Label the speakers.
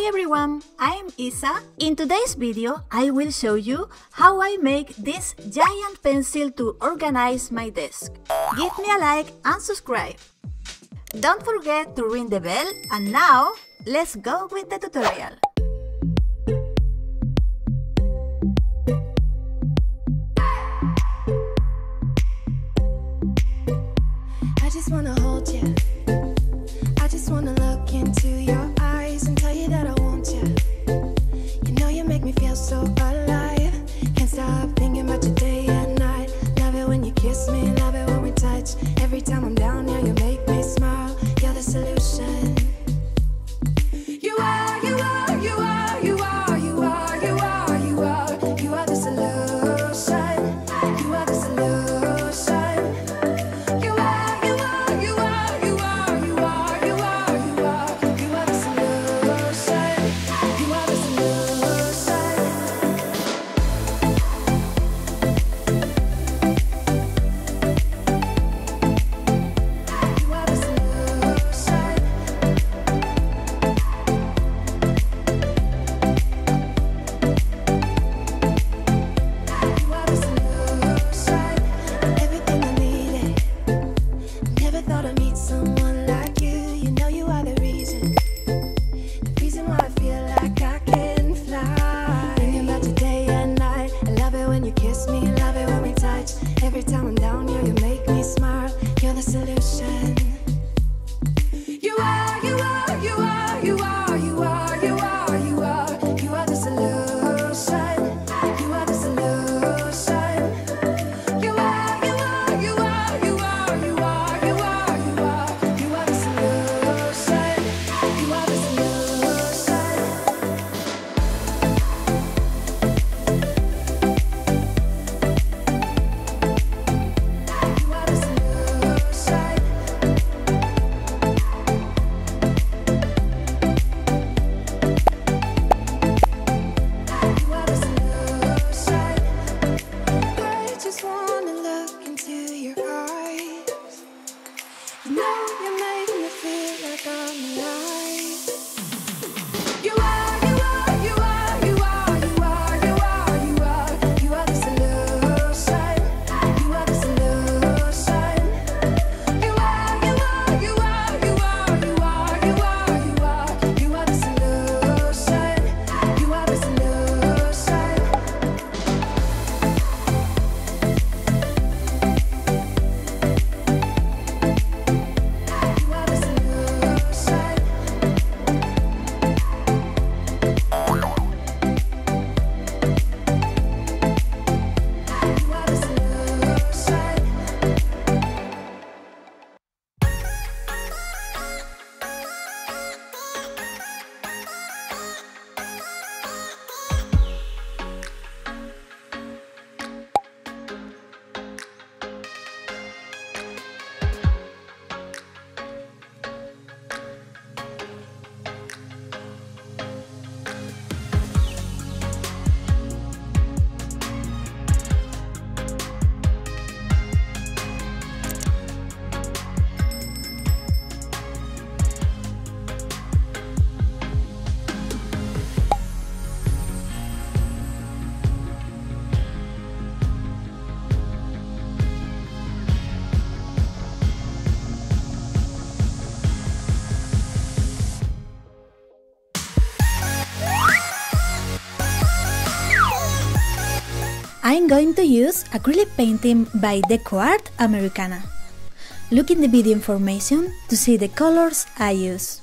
Speaker 1: everyone, I'm Isa. In today's video, I will show you how I make this giant pencil to organize my desk. Give me a like and subscribe. Don't forget to ring the bell, and now, let's go with the tutorial.
Speaker 2: I just wanna hold you. I just wanna look into your eyes and tell you that I want you. You know you make me feel so alive. Can't stop thinking about you day and night. Love it when you kiss me, love it when we touch. Every time I'm down here, you make me smile. You're the solution. You are, you are, you are, you are, you are, you are, you are. You are the solution. You are the solution. You are, you are, you are, you are, you are, you are, you are. You are the solution. You are the solution. You are the solution. You are the solution. Everything I needed. Never thought I'd meet someone like you. You know you are the reason why I feel like I can fly. Thinking about you day and night. I love it when you kiss me, love it when we touch. Every time I'm down here, you make me smile. You're the solution. You are, you are, you are, you are, you are, you are, you are. You are the solution. You are the solution. You are, you are, you are, you are, you are, you are, you are. You are the solution. You are the solution. You are the solution. You are the solution. I just wanna look into your eyes. You know you make me feel like I'm alive. You are, you are, you are, you are, you are, you are, you are. You are the solution. You are the solution. You are, you are, you are, you are, you are, you are, you are. You are the solution. You are the solution. You are the solution. You are the solution.
Speaker 1: I'm going to use acrylic painting by DecoArt Americana. Look in the video information to see the colors I use.